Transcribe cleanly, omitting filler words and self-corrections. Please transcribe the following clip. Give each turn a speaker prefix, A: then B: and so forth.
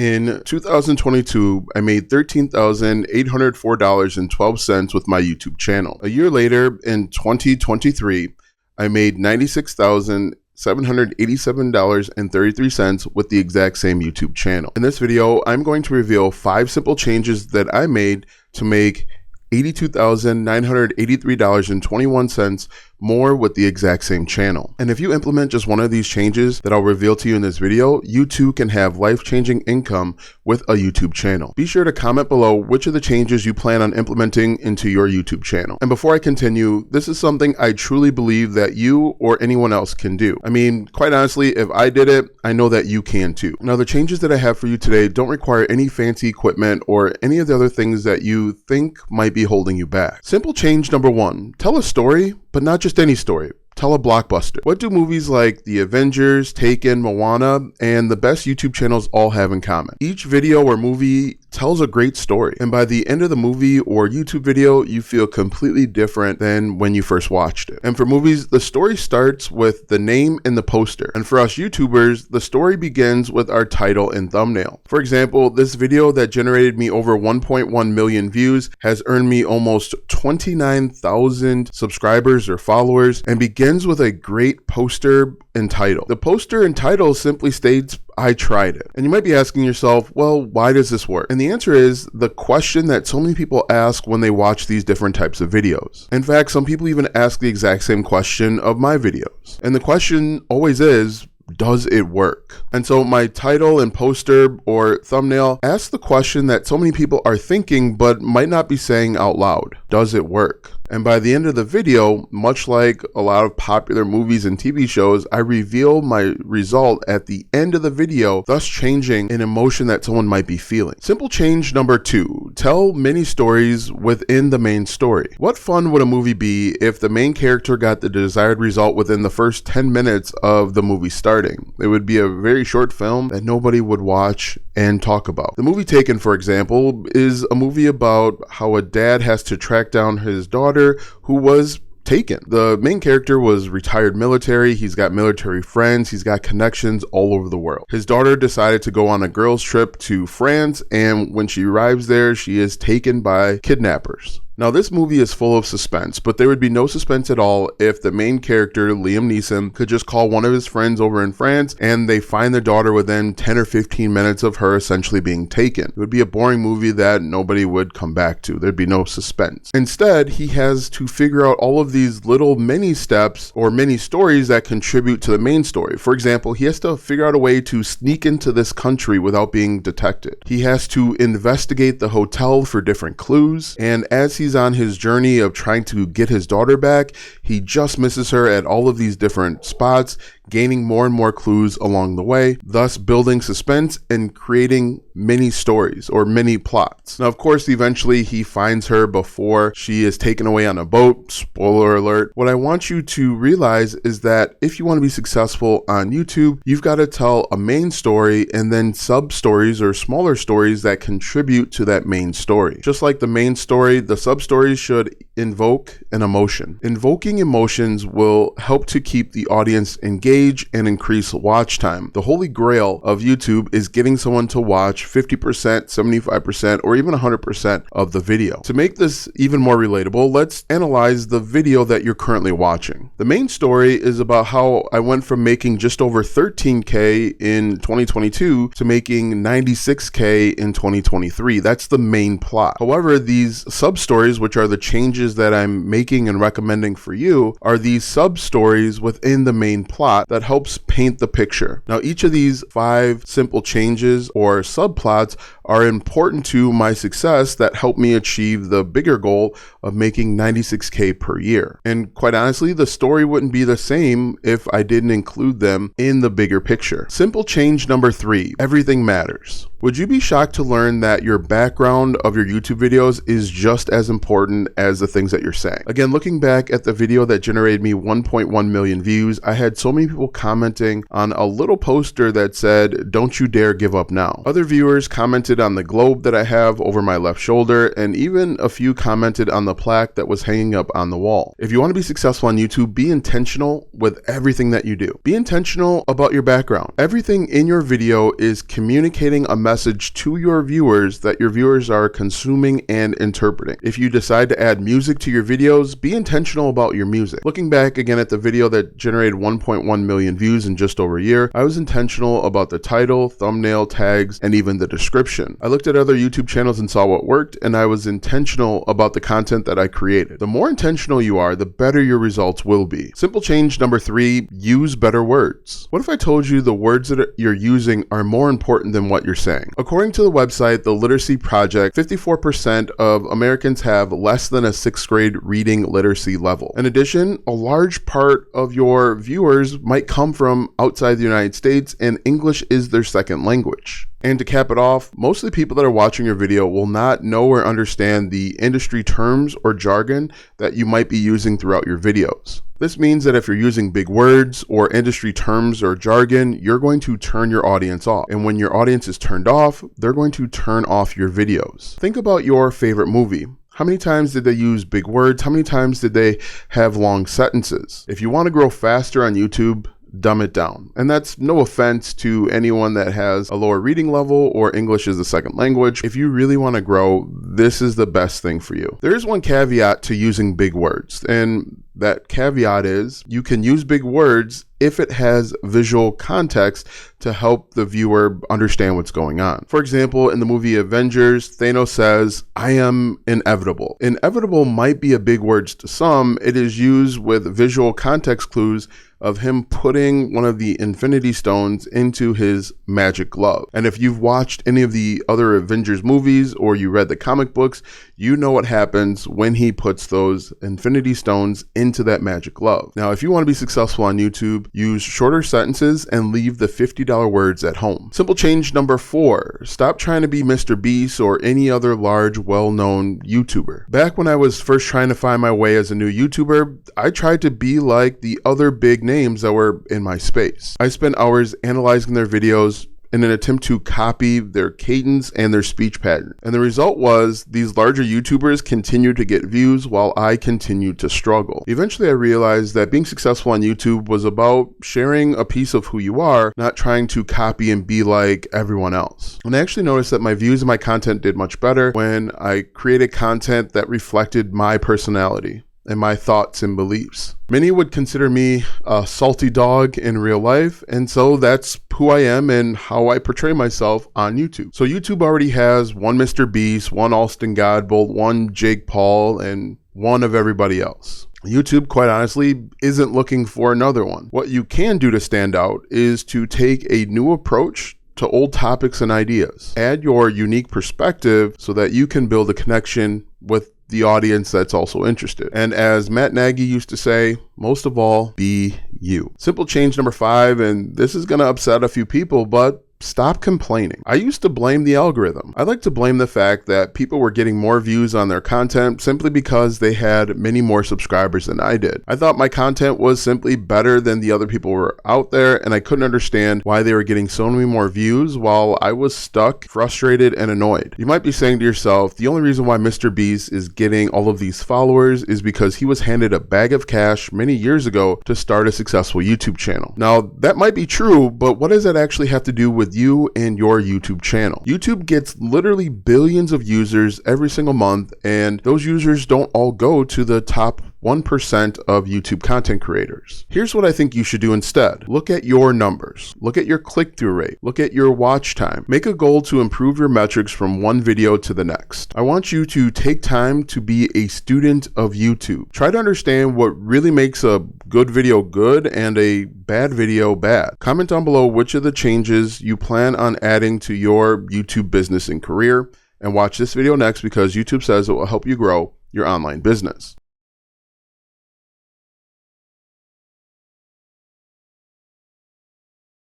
A: In 2022, I made $13,804.12 with my YouTube channel. A year later, in 2023, I made $96,787.33 with the exact same YouTube channel. In this video, I'm going to reveal 5 simple changes that I made to make $82,983.21 more with the exact same channel. And if you implement just one of these changes that I'll reveal to you in this video, you too can have life-changing income with a YouTube channel. Be sure to comment below which of the changes you plan on implementing into your YouTube channel. And before I continue, this is something I truly believe that you or anyone else can do. I mean, quite honestly, if I did it, I know that you can too. Now, the changes that I have for you today don't require any fancy equipment or any of the other things that you think might be holding you back. Simple change number 1, tell a story, but not just any story. Tell a blockbuster. What do movies like The Avengers, Taken, Moana, and the best YouTube channels all have in common? Each video or movie tells a great story, and by the end of the movie or YouTube video, you feel completely different than when you first watched it. And for movies, the story starts with the name and the poster. And for us YouTubers, the story begins with our title and thumbnail. For example, this video that generated me over 1.1 million views has earned me almost 29,000 subscribers or followers and begins with a great poster and title. The poster and title simply states, I tried it. And you might be asking yourself, well, why does this work? And the answer is the question that so many people ask when they watch these different types of videos. In fact, some people even ask the exact same question of my videos. And the question always is, does it work? And so my title and poster or thumbnail ask the question that so many people are thinking but might not be saying out loud. Does it work? And by the end of the video, much like a lot of popular movies and TV shows, I reveal my result at the end of the video, thus changing an emotion that someone might be feeling. Simple change number 2, tell mini stories within the main story. What fun would a movie be if the main character got the desired result within the first 10 minutes of the movie starting? It would be a very short film that nobody would watch and talk about. The movie Taken, for example, is a movie about how a dad has to track down his daughter who was taken. The main character was retired military. He's got military friends. He's got connections all over the world. His daughter decided to go on a girls' trip to France, and when she arrives there, she is taken by kidnappers. Now, this movie is full of suspense, but there would be no suspense at all if the main character, Liam Neeson, could just call one of his friends over in France and they find their daughter within 10 or 15 minutes of her essentially being taken. It would be a boring movie that nobody would come back to. There'd be no suspense. Instead, he has to figure out all of these little mini steps or mini stories that contribute to the main story. For example, he has to figure out a way to sneak into this country without being detected. He has to investigate the hotel for different clues, and as he's on his journey of trying to get his daughter back, he just misses her at all of these different spots, gaining more and more clues along the way, thus building suspense and creating mini stories or mini plots. Now, of course, eventually he finds her before she is taken away on a boat. Spoiler alert. What I want you to realize is that if you want to be successful on YouTube, you've got to tell a main story and then sub stories or smaller stories that contribute to that main story. Just like the main story, the sub stories should invoke an emotion. Invoking emotions will help to keep the audience engaged and increase watch time. The holy grail of YouTube is getting someone to watch 50%, 75%, or even 100% of the video. To make this even more relatable, let's analyze the video that you're currently watching. The main story is about how I went from making just over 13K in 2022 to making 96K in 2023. That's the main plot. However, these sub-stories, which are the changes that I'm making and recommending for you, are these sub-stories within the main plot that helps paint the picture. Now, each of these 5 simple changes or subplots are important to my success that help me achieve the bigger goal of making 96K per year. And quite honestly, the story wouldn't be the same if I didn't include them in the bigger picture. Simple change number 3, everything matters. Would you be shocked to learn that your background of your YouTube videos is just as important as the things that you're saying? Again, looking back at the video that generated me 1.1 million views, I had so many people commenting on a little poster that said, "Don't you dare give up now." Other viewers commented on the globe that I have over my left shoulder, and even a few commented on the plaque that was hanging up on the wall. If you want to be successful on YouTube, be intentional with everything that you do. Be intentional about your background. Everything in your video is communicating a message to your viewers that your viewers are consuming and interpreting. If you decide to add music to your videos, be intentional about your music. Looking back again at the video that generated 1.1 million views in just over a year, I was intentional about the title, thumbnail, tags, and even the description. I looked at other YouTube channels and saw what worked, and I was intentional about the content that I created. The more intentional you are, the better your results will be. Simple change number 3, use better words. What if I told you the words that you're using are more important than what you're saying? According to the website The Literacy Project, 54% of Americans have less than a 6th grade reading literacy level. In addition, a large part of your viewers might come from outside the United States, and English is their second language. And to cap it off, most of the people that are watching your video will not know or understand the industry terms or jargon that you might be using throughout your videos. This means that if you're using big words or industry terms or jargon, you're going to turn your audience off. And when your audience is turned off, they're going to turn off your videos. Think about your favorite movie. How many times did they use big words? How many times did they have long sentences? If you want to grow faster on YouTube, dumb it down. And that's no offense to anyone that has a lower reading level or English as a second language. If you really want to grow, this is the best thing for you. There is one caveat to using big words, and that caveat is you can use big words if it has visual context to help the viewer understand what's going on. For example, in the movie Avengers, Thanos says, "I am inevitable." Inevitable might be a big word to some. It is used with visual context clues of him putting one of the Infinity Stones into his magic glove. And if you've watched any of the other Avengers movies or you read the comic books, you know what happens when he puts those Infinity Stones into that magic glove. Now, if you want to be successful on YouTube, use shorter sentences and leave the $50 words at home. Simple change number 4, stop trying to be Mr. Beast or any other large, well-known YouTuber. Back when I was first trying to find my way as a new YouTuber, I tried to be like the other big names that were in my space. I spent hours analyzing their videos in an attempt to copy their cadence and their speech pattern. And the result was these larger YouTubers continued to get views while I continued to struggle. Eventually I realized that being successful on YouTube was about sharing a piece of who you are, not trying to copy and be like everyone else. And I actually noticed that my views and my content did much better when I created content that reflected my personality and my thoughts and beliefs. Many would consider me a salty dog in real life, and so that's who I am and how I portray myself on YouTube. So YouTube already has one Mr. Beast, one Alston Godbolt, one Jake Paul, and one of everybody else. YouTube, quite honestly, isn't looking for another one. What you can do to stand out is to take a new approach to old topics and ideas. Add your unique perspective so that you can build a connection with the audience that's also interested. And as Matt Nagy used to say, most of all, be you. Simple change number 5, and this is going to upset a few people, but stop complaining. I used to blame the algorithm. I like to blame the fact that people were getting more views on their content simply because they had many more subscribers than I did. I thought my content was simply better than the other people were out there, and I couldn't understand why they were getting so many more views while I was stuck, frustrated, and annoyed. You might be saying to yourself, the only reason why Mr. Beast is getting all of these followers is because he was handed a bag of cash many years ago to start a successful YouTube channel. Now, that might be true, but what does that actually have to do with you and your YouTube channel? YouTube gets literally billions of users every single month, and those users don't all go to the top 1% of YouTube content creators. Here's what I think you should do instead. Look at your numbers. Look at your click-through rate. Look at your watch time. Make a goal to improve your metrics from one video to the next. I want you to take time to be a student of YouTube. Try to understand what really makes a good video good and a bad video bad. Comment down below which of the changes you plan on adding to your YouTube business and career, and watch this video next because YouTube says it will help you grow your online business.